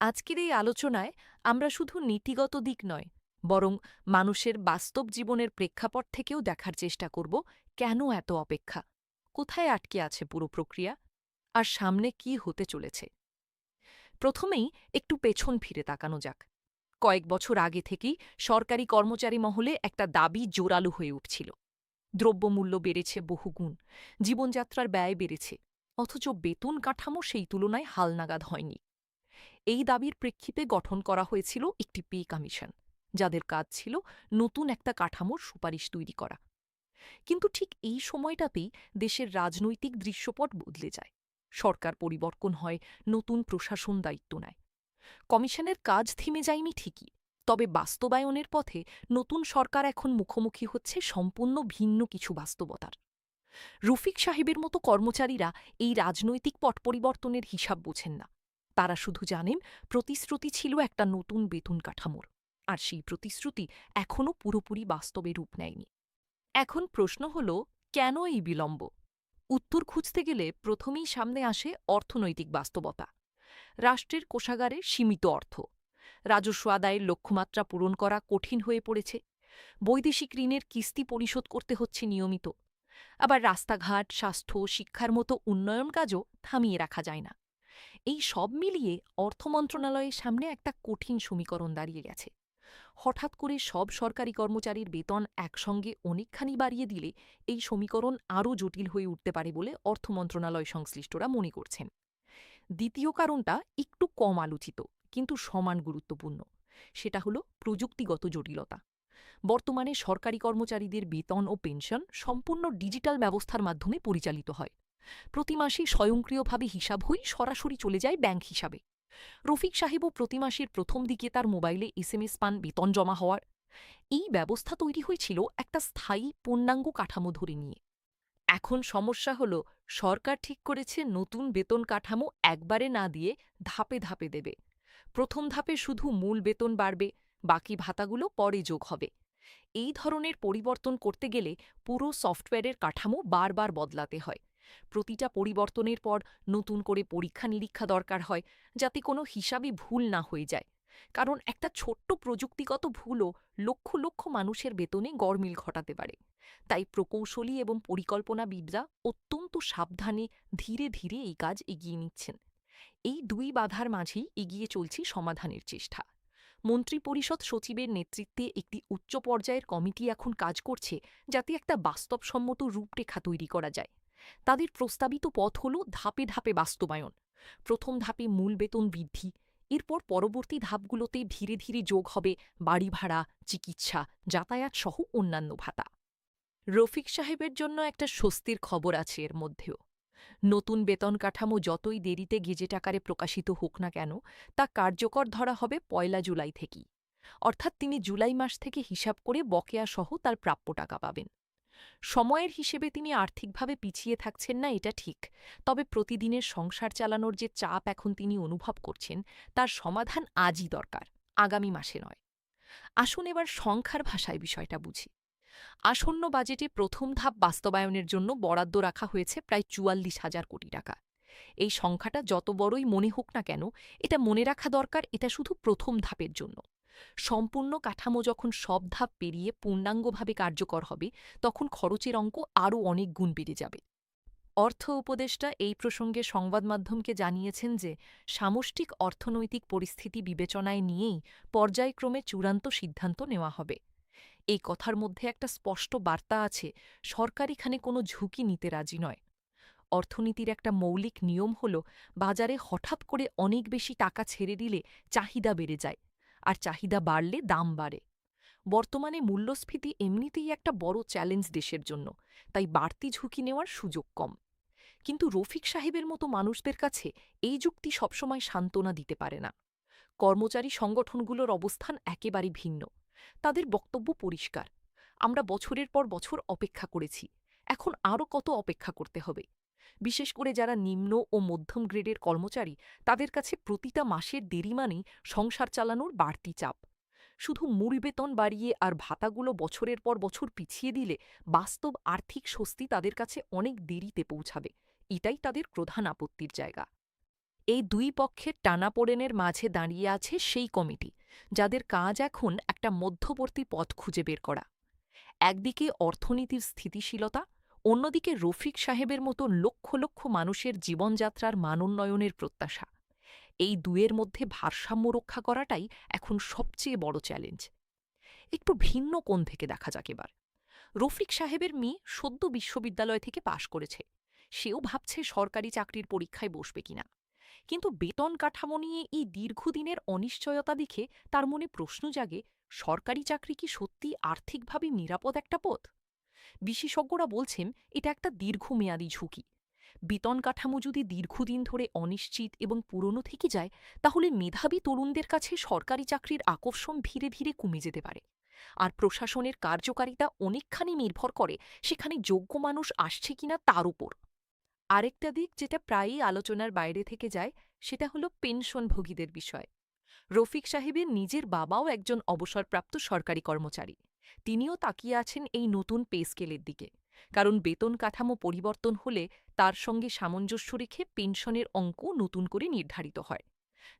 আজকের এই আলোচনায় আমরা শুধু নীতিগত দিক নয়, বরং মানুষের বাস্তব জীবনের প্রেক্ষাপট থেকেও দেখার চেষ্টা করব কেন এত অপেক্ষা, কোথায় আটকে আছে পুরো প্রক্রিয়া, আর সামনে কি হতে চলেছে। প্রথমেই একটু পেছন ফিরে তাকানো যাক। কয়েক বছর আগে থেকেই সরকারি কর্মচারী মহলে একটা দাবি জোরালো হয়ে উঠছিল। দ্রব্যমূল্য বেড়েছে বহুগুণ, জীবনযাত্রার ব্যয় বেড়েছে, অথচ বেতন কাঠামো সেই তুলনায় হালনাগাদ হয়নি। এই দাবির প্রেক্ষিতে গঠন করা হয়েছিল একটি পে কমিশন, যাদের কাজ ছিল নতুন একটা কাঠামোর সুপারিশ তৈরি করা। কিন্তু ঠিক এই সময়টাতেই দেশের রাজনৈতিক দৃশ্যপট বদলে যায়। সরকার পরিবর্তন হয়, নতুন প্রশাসন দায়িত্ব নেয়। কমিশনের কাজ থেমে যায়নি ঠিকই, তবে বাস্তবায়নের পথে নতুন সরকার এখন মুখোমুখি হচ্ছে সম্পূর্ণ ভিন্ন কিছু বাস্তবতার। রফিক সাহেবের মতো কর্মচারীরা এই রাজনৈতিক পট পরিবর্তনের হিসাব বোঝেন না। তারা শুধু জানেন প্রতিশ্রুতি ছিল একটা নতুন বেতন কাঠামোর, আর সেই প্রতিশ্রুতি এখনও পুরোপুরি বাস্তবে রূপ নেয়নি। এখন প্রশ্ন হল, কেন এই বিলম্ব? উত্তর খুঁজতে গেলে প্রথমেই সামনে আসে অর্থনৈতিক বাস্তবতা। রাষ্ট্রের কোষাগারে সীমিত অর্থ, রাজস্ব আদায়ের লক্ষ্যমাত্রা পূরণ করা কঠিন হয়ে পড়েছে, বৈদেশিক ঋণের কিস্তি পরিশোধ করতে হচ্ছে নিয়মিত, আবার রাস্তাঘাট, স্বাস্থ্য, শিক্ষার মতো উন্নয়ন কাজও থামিয়ে রাখা যায় না। এই সব মিলিয়ে অর্থ মন্ত্রণালয়ের সামনে একটা কঠিন সমীকরণ দাঁড়িয়ে গেছে। হঠাৎ করে সব সরকারি কর্মচারীর বেতন একসঙ্গে অনেকখানি বাড়িয়ে দিলে এই সমীকরণ আরও জটিল হয়ে উঠতে পারে বলে অর্থ মন্ত্রণালয় সংশ্লিষ্টরা মনে করছেন। দ্বিতীয় কারণটা একটু কম আলোচিত, কিন্তু সমান গুরুত্বপূর্ণ। সেটা হলো প্রযুক্তিগত জটিলতা। বর্তমানে সরকারি কর্মচারীদের বেতন ও পেনশন সম্পূর্ণ ডিজিটাল ব্যবস্থার মাধ্যমে পরিচালিত হয়। প্রতি মাসে স্বয়ংক্রিয়ভাবে হিসাব হয়ে সরাসরি চলে যায় ব্যাংক হিসাবে। রফিক সাহেবও প্রতি মাসের প্রথম দিকে তার মোবাইলে এসএমএস পান বেতন জমা হওয়ার। এই ব্যবস্থা তৈরি হয়েছিল একটা স্থায়ী পূর্ণাঙ্গ কাঠামো ধরে নিয়ে। এখন সমস্যা হল, সরকার ঠিক করেছে নতুন বেতন কাঠামো একবারে না দিয়ে ধাপে ধাপে দেবে। প্রথম ধাপে শুধু মূল বেতন বাড়বে, বাকি ভাতাগুলো পরে যোগ হবে। এই ধরনের পরিবর্তন করতে গেলে পুরো সফটওয়্যারের কাঠামো বারবার বদলাতে হয়। প্রতিটা পরিবর্তনের পর নতুন করে পরীক্ষা নিরীক্ষা দরকার হয়, যাতে কোনো হিসাবে ভুল না হয়ে যায়। কারণ একটা ছোট্ট প্রযুক্তিগত ভুলও লক্ষ লক্ষ মানুষের বেতনে গরমিল ঘটাতে পারে। তাই প্রকৌশলী এবং পরিকল্পনাবিদরা অত্যন্ত সাবধানে ধীরে ধীরে এই কাজ এগিয়ে নিচ্ছেন। এই দুই বাধার মাঝেই এগিয়ে চলছে সমাধানের চেষ্টা। মন্ত্রিপরিষদ সচিবের নেতৃত্বে একটি উচ্চ পর্যায়ের কমিটি এখন কাজ করছে, যাতে একটা বাস্তবসম্মত রূপরেখা তৈরি করা যায়। তাদের প্রস্তাবিত পথ হল ধাপে ধাপে বাস্তবায়ন। প্রথম ধাপে মূল বেতন বৃদ্ধি, এরপর পরবর্তী ধাপগুলোতে ধীরে ধীরে যোগ হবে বাড়ি ভাড়া, চিকিৎসা, যাতায়াত সহ অন্যান্য ভাতা। রফিক সাহেবের জন্য একটা স্বস্তির খবর আছে এর মধ্যেও। নতুন বেতন কাঠামো যতই দেরিতে গেজেট আকারে প্রকাশিত হোক না কেন, তা কার্যকর ধরা হবে ১ জুলাই থেকেই। অর্থাৎ তিনি জুলাই মাস থেকে হিসাব করে বকেয়া সহ তার প্রাপ্য টাকা পাবেন। সময়ের হিসেবে তিনি আর্থিকভাবে পিছিয়ে থাকছেন না, এটা ঠিক। তবে প্রতিদিনের সংসার চালানোর যে চাপ এখন তিনি অনুভব করছেন, তার সমাধান আজই দরকার, আগামী মাসে নয়। আসুন এবার সংখ্যার ভাষায় বিষয়টা বুঝি। আসন্ন বাজেটে প্রথম ধাপ বাস্তবায়নের জন্য বরাদ্দ রাখা হয়েছে প্রায় ৪৪,০০০ কোটি টাকা। এই সংখ্যাটা যত বড়ই মনে হোক না কেন, এটা মনে রাখা দরকার, এটা শুধু প্রথম ধাপের জন্য। সম্পূর্ণ কাঠামো যখন সব ধাপ পেরিয়ে পূর্ণাঙ্গভাবে কার্যকর হবে, তখন খরচের অঙ্ক আরও অনেক গুণ বেড়ে যাবে। অর্থ উপদেষ্টা এই প্রসঙ্গে সংবাদ মাধ্যমকে জানিয়েছেন যে, সামষ্টিক অর্থনৈতিক পরিস্থিতি বিবেচনায় নিয়েই পর্যায়ক্রমে চূড়ান্ত সিদ্ধান্ত নেওয়া হবে। এই কথার মধ্যে একটা স্পষ্ট বার্তা আছে, সরকার এখানে কোনো ঝুঁকি নিতে রাজি নয়। অর্থনীতির একটা মৌলিক নিয়ম হল, বাজারে হঠাৎ করে অনেক বেশি টাকা ছেড়ে দিলে চাহিদা বেড়ে যায়, আর চাহিদা বাড়লে দাম বাড়ে। বর্তমানে মূল্যস্ফীতি এমনিতেই একটা বড় চ্যালেঞ্জ দেশের জন্য, তাই বাড়তি ঝুঁকি নেওয়ার সুযোগ কম। কিন্তু রফিক সাহেবের মতো মানুষদের কাছে এই যুক্তি সবসময় সান্ত্বনা দিতে পারে না। কর্মচারী সংগঠনগুলোর অবস্থান একেবারে ভিন্ন। তাদের বক্তব্য পরিষ্কার, আমরা বছরের পর বছর অপেক্ষা করেছি, এখন আরও কত অপেক্ষা করতে হবে। বিশেষ করে যারা নিম্ন ও মধ্যম গ্রেডের কর্মচারী, তাদের কাছে প্রতিটা মাসের দেরি মানেই সংসার চালানোর বাড়তি চাপ। শুধু মূল বেতন বাড়িয়ে আর ভাতাগুলো বছরের পর বছর পিছিয়ে দিলে বাস্তব আর্থিক স্বস্তি তাদের কাছে অনেক দেরিতে পৌঁছাবে। এটাই তাদের প্রধান আপত্তির জায়গা। এই দুই পক্ষের টানাপোড়েনের মাঝে দাঁড়িয়ে আছে সেই কমিটি, যাদের কাজ এখন একটা মধ্যবর্তী পথ খুঁজে বের করা। একদিকে অর্থনীতির স্থিতিশীলতা, অন্যদিকে রফিক সাহেবের মতো লক্ষ লক্ষ মানুষের জীবনযাত্রার মানোন্নয়নের প্রত্যাশা। এই দুয়ের মধ্যে ভারসাম্য রক্ষা করাটাই এখন সবচেয়ে বড় চ্যালেঞ্জ। একটু ভিন্ন কোণ থেকে দেখা যাক এবার। রফিক সাহেবের মেয়ে সদ্য বিশ্ববিদ্যালয় থেকে পাশ করেছে। সেও ভাবছে সরকারি চাকরির পরীক্ষায় বসবে কিনা। কিন্তু বেতন কাঠামো নিয়ে এই দীর্ঘদিনের অনিশ্চয়তা দেখে তার মনে প্রশ্ন জাগে, সরকারি চাকরি কি সত্যি আর্থিকভাবে নিরাপদ একটা পথ? বিশেষজ্ঞরা বলছেন এটা একটা দীর্ঘমেয়াদী ঝুঁকি। বেতন কাঠামো যদি দীর্ঘদিন ধরে অনিশ্চিত এবং পুরনো থেকে যায়, তাহলে মেধাবী তরুণদের কাছে সরকারি চাকরির আকর্ষণ ধীরে ধীরে কমে যেতে পারে। আর প্রশাসনের কার্যকারিতা অনেকখানি নির্ভর করে সেখানে যোগ্য মানুষ আসছে কিনা তার উপর। আরেকটা দিক যেটা প্রায়ই আলোচনার বাইরে থেকে যায়, সেটা হলো পেনশনভোগীদের বিষয়। রফিক সাহেবের নিজের বাবাও একজন অবসরপ্রাপ্ত সরকারি কর্মচারী। তিনিও তাকিয়ে আছেন এই নতুন পে স্কেলের দিকে, কারণ বেতন কাঠামো পরিবর্তন হলে তার সঙ্গে সামঞ্জস্য রেখে পেনশনের অঙ্ক নতুন করে নির্ধারিত হয়।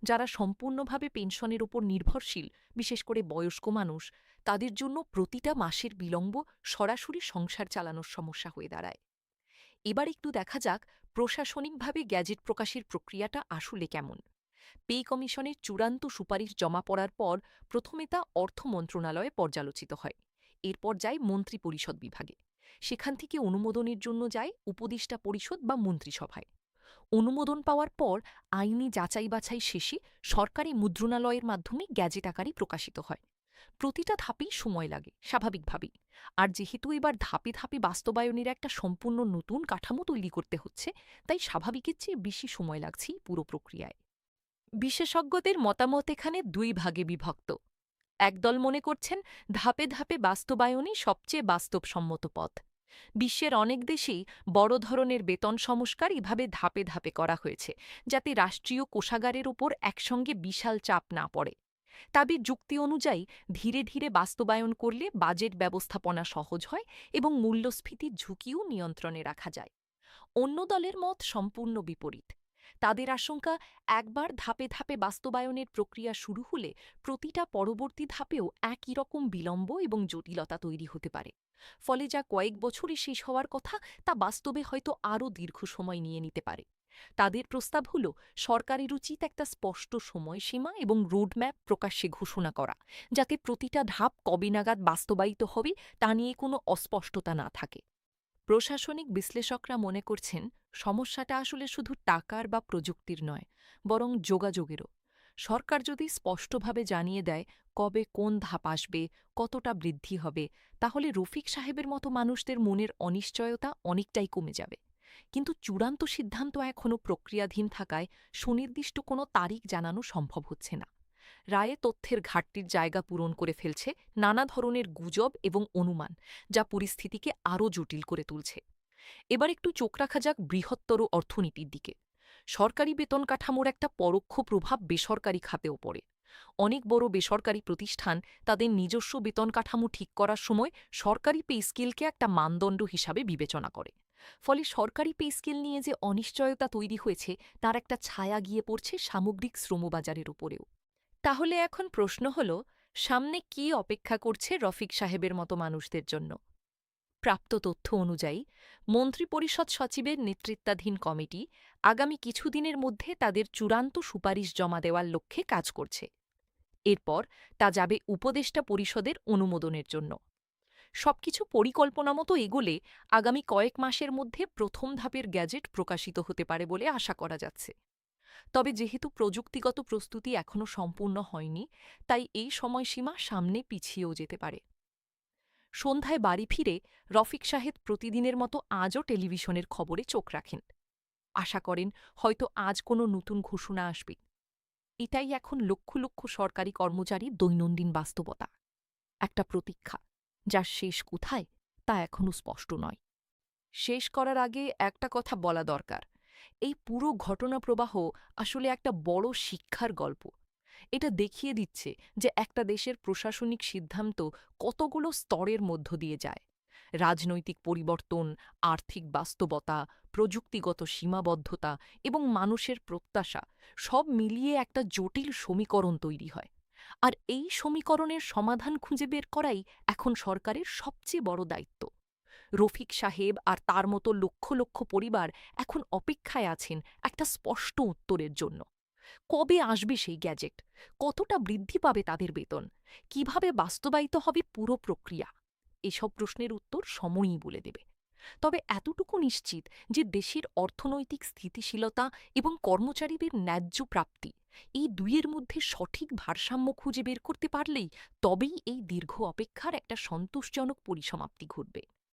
যারা সম্পূর্ণভাবে পেনশনের উপর নির্ভরশীল, বিশেষ করে বয়স্ক মানুষ, তাদের জন্য প্রতিটা মাসের বিলম্ব সরাসরি সংসার চালানোর সমস্যা হয়ে দাঁড়ায়। এবার একটু দেখা যাক প্রশাসনিকভাবে গ্যাজেট প্রকাশের প্রক্রিয়াটা আসলে কেমন। পে কমিশনের চূড়ান্ত সুপারিশ জমা পড়ার পর প্রথমে তা অর্থ মন্ত্রণালয়ে পর্যালোচিত হয়। এরপর যায় মন্ত্রিপরিষদ বিভাগে। সেখান থেকে অনুমোদনের জন্য যায় উপদেষ্টা পরিষদ বা মন্ত্রিসভায়। অনুমোদন পাওয়ার পর আইনি যাচাই বাছাই শেষে সরকারি মুদ্রণালয়ের মাধ্যমে গ্যাজেট আকারে প্রকাশিত হয়। প্রতিটা ধাপেই সময় লাগে স্বাভাবিকভাবেই। আর যেহেতু এবার ধাপে ধাপে বাস্তবায়নের একটা সম্পূর্ণ নতুন কাঠামো তৈরি করতে হচ্ছে, তাই স্বাভাবিকের চেয়ে বেশি সময় লাগছে এই পুরো প্রক্রিয়ায়। বিশেষজ্ঞদের মতামত এখানে দুই ভাগে বিভক্ত। একদল মনে করছেন ধাপে ধাপে বাস্তবায়নই সবচেয়ে বাস্তবসম্মত পথ। বিশ্বের অনেক দেশেই বড় ধরনের বেতন সংস্কার এভাবে ধাপে ধাপে করা হয়েছে, যাতে রাষ্ট্রীয় কোষাগারের ওপর একসঙ্গে বিশাল চাপ না পড়ে। তাদের যুক্তি অনুযায়ী ধীরে ধীরে বাস্তবায়ন করলে বাজেট ব্যবস্থাপনা সহজ হয় এবং মূল্যস্ফীতির ঝুঁকিও নিয়ন্ত্রণে রাখা যায়। অন্য দলের মত সম্পূর্ণ বিপরীত। তাদের আশঙ্কা, একবার ধাপে ধাপে বাস্তবায়নের প্রক্রিয়া শুরু হলে প্রতিটা পরবর্তী ধাপেও একই রকম বিলম্ব এবং জটিলতা তৈরি হতে পারে। ফলে যা কয়েক বছরে শেষ হওয়ার কথা, তা বাস্তবে হয়তো আরও দীর্ঘ সময় নিয়ে নিতে পারে। তাদের প্রস্তাব হল, সরকারের উচিত একটা স্পষ্ট সময়সীমা এবং রোডম্যাপ প্রকাশ্যে ঘোষণা করা, যাতে প্রতিটা ধাপ কবে নাগাদ বাস্তবায়িত হবে তা নিয়ে কোনো অস্পষ্টতা না থাকে। প্রশাসনিক বিশ্লেষকরা মনে করছেন সমস্যাটা আসলে শুধু টাকার বা প্রযুক্তির নয়, বরং যোগাযোগেরও। সরকার যদি স্পষ্টভাবে জানিয়ে দেয় কবে কোন ধাপ আসবে, কতটা বৃদ্ধি হবে, তাহলে রফিক সাহেবের মতো মানুষদের মনের অনিশ্চয়তা অনেকটাই কমে যাবে। কিন্তু চূড়ান্ত সিদ্ধান্ত এখনও প্রক্রিয়াধীন থাকায় সুনির্দিষ্ট কোনো তারিখ জানানো সম্ভব হচ্ছে না। রায়ে তথ্যের ঘাটতির জায়গা পূরণ করে ফেলছে নানা ধরনের গুজব এবং অনুমান, যা পরিস্থিতিকে আরও জটিল করে তুলছে। এবার একটু চোখ রাখা যাক বৃহত্তর অর্থনীতির দিকে। সরকারি বেতন কাঠামোর একটা পরোক্ষ প্রভাব বেসরকারি খাতেও পড়ে। অনেক বড় বেসরকারি প্রতিষ্ঠান তাদের নিজস্ব বেতন কাঠামো ঠিক করার সময় সরকারি পে স্কেলকে একটা মানদণ্ড হিসাবে বিবেচনা করে। ফলে সরকারি পে স্কেল নিয়ে যে অনিশ্চয়তা তৈরি হয়েছে, তার একটা ছায়া গিয়ে পড়ছে সামগ্রিক শ্রমবাজারের উপরেও। তাহলে এখন প্রশ্ন হল, সামনে কি অপেক্ষা করছে রফিক সাহেবের মতো মানুষদের জন্য? প্রাপ্ত তথ্য অনুযায়ী মন্ত্রিপরিষদ সচিবের নেতৃত্বাধীন কমিটি আগামী কিছুদিনের মধ্যে তাদের চূড়ান্ত সুপারিশ জমা দেওয়ার লক্ষ্যে কাজ করছে। এরপর তা যাবে উপদেষ্টা পরিষদের অনুমোদনের জন্য। সবকিছু পরিকল্পনা মতো এগোলে আগামী কয়েক মাসের মধ্যে প্রথম ধাপের গ্যাজেট প্রকাশিত হতে পারে বলে আশা করা যাচ্ছে। তবে যেহেতু প্রযুক্তিগত প্রস্তুতি এখনও সম্পূর্ণ হয়নি, তাই এই সময়সীমা সামনে পিছিয়েও যেতে পারে। সন্ধ্যায় বাড়ি ফিরে রফিক সাহেব প্রতিদিনের মতো আজও টেলিভিশনের খবরে চোখ রাখেন। আশা করেন হয়তো আজ কোনো নতুন ঘোষণা আসবে। এটাই এখন লক্ষ লক্ষ সরকারি কর্মচারীর দৈনন্দিন বাস্তবতা। একটা প্রতীক্ষা, যার শেষ কোথায় তা এখনও স্পষ্ট নয়। শেষ করার আগে একটা কথা বলা দরকার। এই পুরো ঘটনা প্রবাহ আসলে একটা বড় শিক্ষার গল্প। এটা দেখিয়ে দিচ্ছে যে একটা দেশের প্রশাসনিক সিদ্ধান্ত কতগুলো স্তরের মধ্য দিয়ে যায়। রাজনৈতিক পরিবর্তন, আর্থিক বাস্তবতা, প্রযুক্তিগত সীমাবদ্ধতা এবং মানুষের প্রত্যাশা সব মিলিয়ে একটা জটিল সমীকরণ তৈরি হয়। আর এই সমীকরণের সমাধান খুঁজে বের করাই এখন সরকারের সবচেয়ে বড় দায়িত্ব। রফিক সাহেব আর তার মতো লক্ষ লক্ষ পরিবার এখন অপেক্ষায় আছেন একটা স্পষ্ট উত্তরের জন্য। কবে আসবে সেই গ্যাজেট? কতটা বৃদ্ধি পাবে তাদের বেতন? কিভাবে বাস্তবায়িত হবে পুরো প্রক্রিয়া? এসব প্রশ্নের উত্তর সময়ই বলে দেবে। তবে এতটুকু নিশ্চিত যে দেশের অর্থনৈতিক স্থিতিশীলতা এবং কর্মচারীদের ন্যায্য প্রাপ্তি, এই দুইয়ের মধ্যে সঠিক ভারসাম্য খুঁজে বের করতে পারলেই তবেই এই দীর্ঘ অপেক্ষার একটা সন্তোষজনক পরিসমাপ্তি ঘটবে।